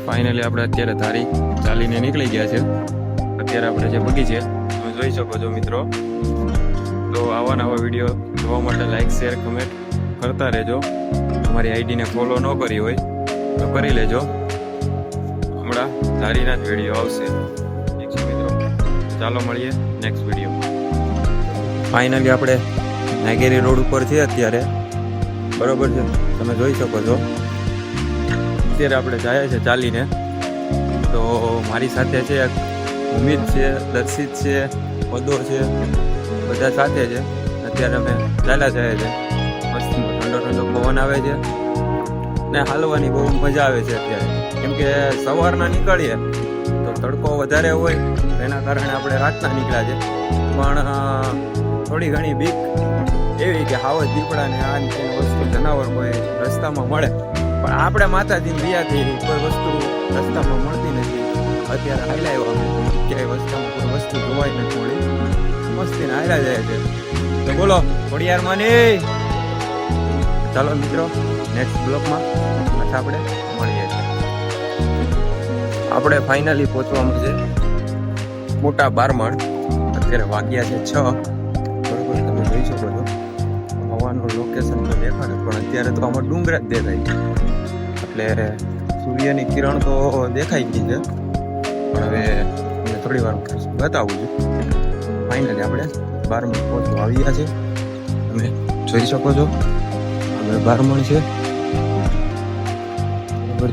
Finally આપણે અત્યારે ધારી ચાલીને નીકળી ગયા છે. અત્યારે આપણે જે બગીચે તમે જોઈ શકો છો મિત્રો. તો આવા નવા વિડીયો જોવા માટે લાઈક શેર કમેન્ટ કરતા રહેજો. અમારી આઈડીને ફોલો ન કરી હોય તો કરી લેજો. હમણાં ધારીના જ વિડીયો આવશે. ઠીક છે મિત્રો, ચાલો મળીએ નેક્સ્ટ વિડીયો. ફાઇનલી આપણે નાગેરી રોડ ઉપર છીએ અત્યારે, બરોબર છે, તમે જોઈ શકો છો. અત્યારે આપણે જાય છે ચાલીને. તો મારી સાથે છે ઉમિત છે, દર્શિત છે, પદો છે, બધા સાથે છે. અત્યારે અમે ચાલ્યા જાય છે. મસ્ત ઠંડો ઠંડો પવન આવે છે ને હાલવાની બહુ મજા આવે છે અત્યારે. કેમ કે સવારના નીકળીએ તો તડકો વધારે હોય, એના કારણે આપણે રાતના નીકળ્યા છે. પણ થોડી ઘણી બીક એવી કે હાવ દીપડાને આ વસ્તુ જનાવર કોઈ રસ્તામાં મળે, પણ આપણે માતાજીની દયાથી કોઈ વસ્તુ રસ્તામાં મળતી નથી. અત્યારે હાલ્યા આવ્યા ક્યાંય રસ્તામાં કોઈ વસ્તુ જોવાય નથી મળી, મસ્તીને હાલ્યા જાય છે. તો બોલો ખોડિયારમાં નહીં. ચાલો મિત્રો, નેક્સ્ટ બ્લોગમાં પાછા આપણે મળીએ છીએ. આપણે ફાઇનલી પહોંચવામાં છે મોટા બારમણ. અત્યારે વાગ્યા છે 6, બરોબર, તમે જોઈ શકો છો. હવાનું લોકેશન તો દેખાડે, પણ અત્યારે તો આમાં ડુંગર જ દેખાય, એટલે સૂર્યની કિરણ તો દેખાઈ ગઈ છે. પણ હવે મને થોડી વાર બતાવું છું. ફાઇનલી આપણે બારમણ પહોંચવા આવી ગયા છે. તમે જોઈ શકો છો આગળ બારમણ છે, બરોબર,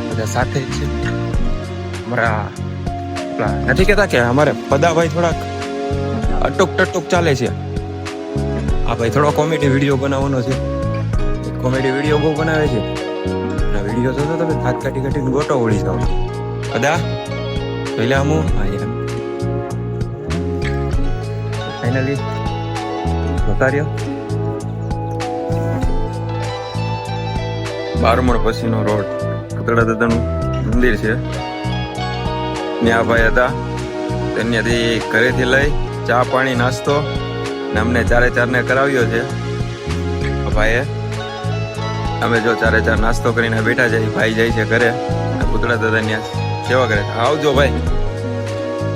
બધા સાથે જ છે. અમારા નથી કહેતા કે અમારે પદાભાઈ થોડાક અટુક ટટુક ચાલે છે. આ ભાઈ થોડો કોમેડી વિડીયો બનાવવાનો છે. કોમેડી વિડીયો બહુ બનાવે છે. આ વિડીયો જોતો તમે હાથ કાઢી કાઢીને ગોટો ઓળી જાવ. પદા પહેલા હું ફાઇનલી જોતા રહ્યો. બારમણ પછીનો રોડ કતડા દાદાનું મંદિર છે. ત્યાં ભાઈ હતા, ત્યાંથી ઘરેથી લઈ ચા પાણી નાસ્તો ને અમને 4 ને કરાવ્યો છે ભાઈએ. અમે જો 4 નાસ્તો કરીને બેઠા છે. ભાઈ જાય છે ઘરે, પુતળા દાદા ત્યાં સેવા કરે. આવજો ભાઈ.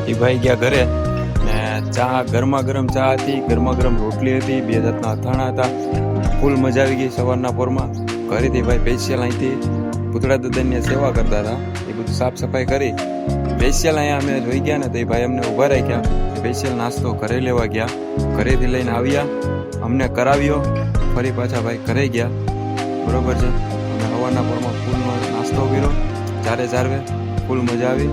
એ ભાઈ ગયા ઘરે ને ચા, ગરમા ગરમ ચા હતી, ગરમા ગરમ રોટલી હતી, 2 જાતના અથાણા હતા. ફૂલ મજા આવી ગઈ સવારના પોરમાં. ઘરેથી ભાઈ સ્પેશિયલ અહીંથી પુતળા દાદાની સેવા કરતા હતા. એ બધું સાફ સફાઈ કરી સ્પેશિયલ અહીંયા અમે જોઈ ગયા ને તો એ ભાઈ અમને ઊભા રાખ્યા. સ્પેશિયલ નાસ્તો ઘરે લેવા ગયા, ઘરેથી લઈને આવ્યા, અમને કરાવ્યો, ફરી પાછા ભાઈ ઘરે ગયા, બરોબર છે. અમે હવાના પોરમાં ફૂલનો નાસ્તો કર્યો, 4 ફૂલ મજા આવી,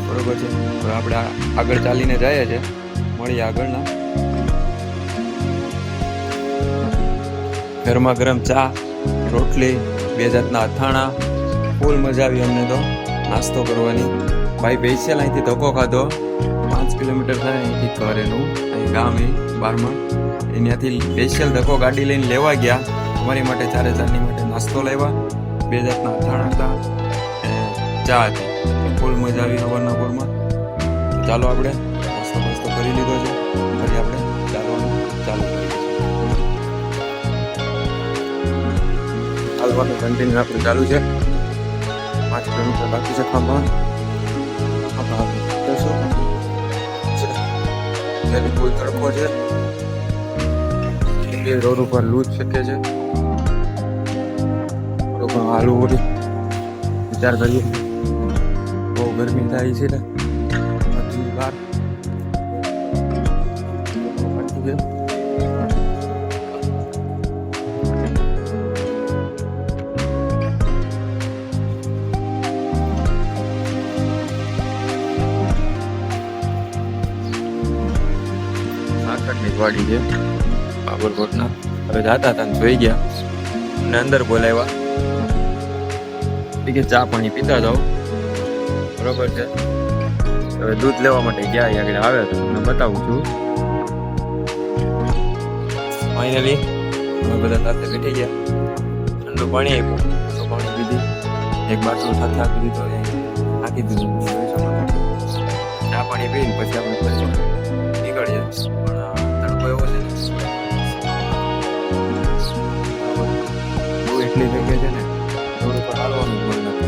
બરોબર છે. હવે આપણે આગળ ચાલીને જઈએ છીએ, મળીએ આગળના. ગરમા ગરમ ચા, રોટલી, 2 જાતના અથાણા, ફૂલ મજા આવી અમને તો નાસ્તો કરવાની. ભાઈ સ્પેશિયલ અહીંથી ધક્કો ખાધો. 5 કિલોમીટર થાય અહીંથી ઘર એનું, અહીં ગામ એ બારમણ. ત્યાંથી સ્પેશિયલ ધક્કો ગાડી લઈને લેવા ગયા. અમારી માટે 4 માટે નાસ્તો લાવ્યા, 2 જાતના અથાણા હતા, ચા હતી. ફૂલ મજા આવી હવારના પોરમાં. ચાલો આપણે નાસ્તો કરી લીધો છે, ફરી આપણે ચાલવાનું ચાલુ કરીએ. હાલવાનું કન્ટિન્યુ આપણું ચાલુ છે. 5 કિલોમીટર બાકી છે ખાંભા. ફૂલ તડકો છે, રોડ ઉપર લૂજ શકે છે. હાલું ઓડી વિચાર કરીએ, બહુ ગરમી થાય છે ને બહાર. વાડી છે બાબરકોટના. હવે જાતા હતા જોઈ ગયા, અમને અંદર બોલાવ્યા કે ચા પાણી પીતા જાઓ, બરોબર છે. હવે દૂધ લેવા માટે ગયા, આગળ આવે તો તમને બતાવું છું. ફાઇનલી અમે બધા સાથે બેઠી ગયા, ઠંડુ પાણી આપ્યું, ઠંડુ પાણી પીધી, એક બાટલો સાથે આપી દીધો, નાખી દીધું. ચા પાણી પીને પછી આપણે નીકળીએ. એવો છે એટલી જગ્યા છે ને રોડ ઉપર હાલવાનું મન નથી.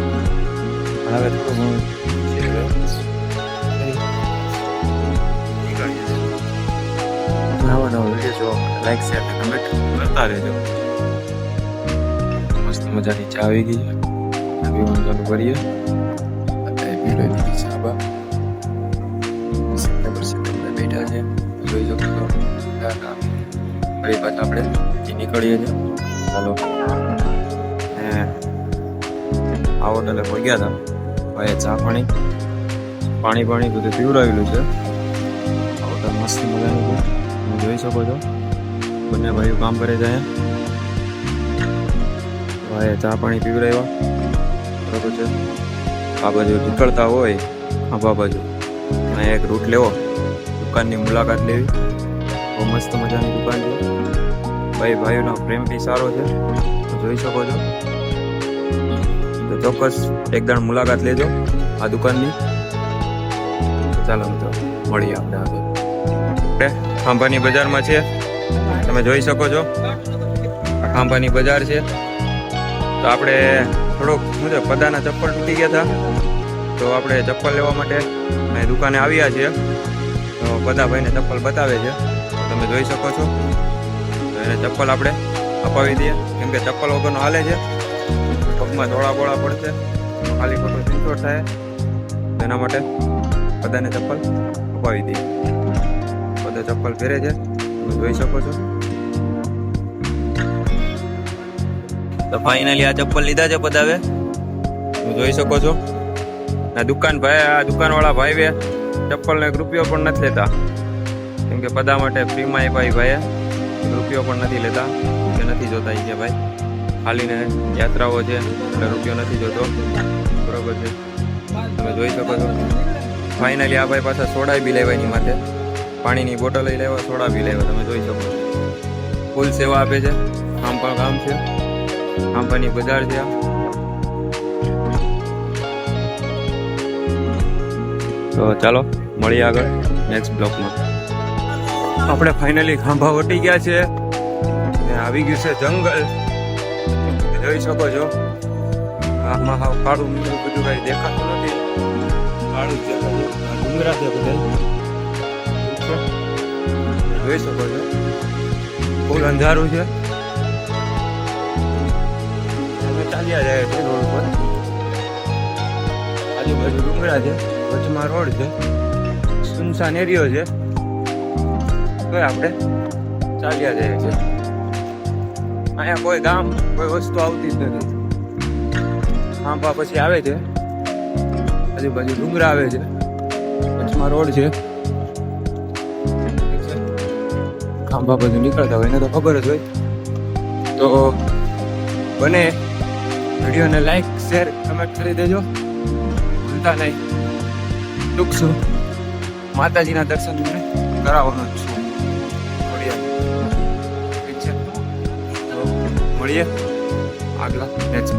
હવે થોડું ઘણું છે હવે. નવા નવા વિડીયો જોવા માટે લાઈક શેર અને કમેન્ટ કરતા રહેજો. મસ્ત મજાની ચા આવી ગઈ છે. પીવાનું ચાલુ કરીએ. અત્યારે પી રહી ચા બા બેઠા છે, જોઈ શકો છો. ફરી પાછા આપણે નીકળીએ છીએ. ચાલો આ હોટલે પહોંચ્યા હતા. ભાઈ ચા પાણી બધું પીવડાવેલું છે. આ હોટલ મસ્ત મજાનું છે, તમે જોઈ શકો છો. બંને ભાઈઓ કામ કરે છે અહીંયા. ભાઈ ચા પાણી પીવડાવ્યા બરાબર છે. આ બાજુ નીકળતા હોય આ બાજુ અહીંયા એક રૂટ લેવો, દુકાનની મુલાકાત લેવી. બહુ મસ્ત મજાની દુકાન છે. ભાઈઓનો પ્રેમ બી સારો છે, જોઈ શકો છો. તો ચોક્કસ એક દાણ મુલાકાત લેજો આ દુકાનની. ચાલો મિત્રો મળીએ આપણે ખાંભાની બજારમાં છે, તમે જોઈ શકો છો. આ ખાંભાની બજાર છે. તો આપણે થોડોક શું છે, પદાના ચપ્પલ તૂટી ગયા હતા, તો આપણે ચપ્પલ લેવા માટે અહીં દુકાને આવ્યા છીએ. તો બધા ભાઈને ચપ્પલ બતાવે છે, તમે જોઈ શકો છો. તો એને ચપ્પલ આપણે અપાવી દઈએ, કેમ કે ચપ્પલ વગરનો હાલે છે. પગમાં થોડા બોળા પડશે, ખાલી ખોટો ચિંતો થાય, તેના માટે બધાને ચપ્પલ અપાવી દઈએ. બધા ચપ્પલ પહેરે છે, તમે જોઈ શકો છો. તો ફાઇનલી આ ચપ્પલ લીધા છે બધાવે, તમે જોઈ શકો છો. આ દુકાનવાળા ભાઈએ ચપ્પલનો 1 રૂપિયો પણ નથી લેતા, કેમ કે બધા માટે ફ્રીમાં ભાઈએ 1 રૂપિયો પણ નથી લેતા, કે નથી જોતા કે ભાઈ હાલીને યાત્રાઓ છે એટલે રૂપિયો નથી જોતો, બરોબર છે. તમે જોઈ શકો છો. ફાઇનલી આ ભાઈ પાછા સોડા બી લેવા, એની માટે પાણીની બોટલ લઈ લેવા, સોડા બી લેવા, તમે જોઈ શકો છો. ફૂલ સેવા આપે છે. આમ પણ કામ છે, ખાંભાની બજાર છે. તો ચાલો મળીએ આગળ નેક્સ્ટ બ્લોકમાં. આપણે ફાઇનલી ખાંભા વટી ગયા છે, આવી ગયું છે જંગલ, જોઈ શકો છો. આમાં હાવ કાળું મીંડું બધું કઈ દેખાતું નથી, કાળું છે. ડુંગરા છે બધા, જોઈ શકો છો. ફૂલ અંધારું છે. અમે ચાલ્યા જાય છે રોડ પર, આજુબાજુ ડુંગરા છે, વચમાં રોડ છે, સુનસાન એરિયો છે. તો આપણે ચાલ્યા જાય છે. અહીંયા કોઈ ગામ કોઈ વસ્તુ આવતી જ નથી. ખાંભા પછી આવે છે, આજુબાજુ ડુંગરા આવે છે, વચમાં રોડ છે. ખાંભા બધું નીકળતા હોય એને તો ખબર જ હોય. તો બને વિડીયોને લાઈક શેર કમેન્ટ કરી દેજો, ભૂલતા નહીં. ટૂંક છું માતાજીના દર્શન તમને કરાવવાનો જ છું. ઠીક છે, તો મળીએ આગલા નેક્સ્ટ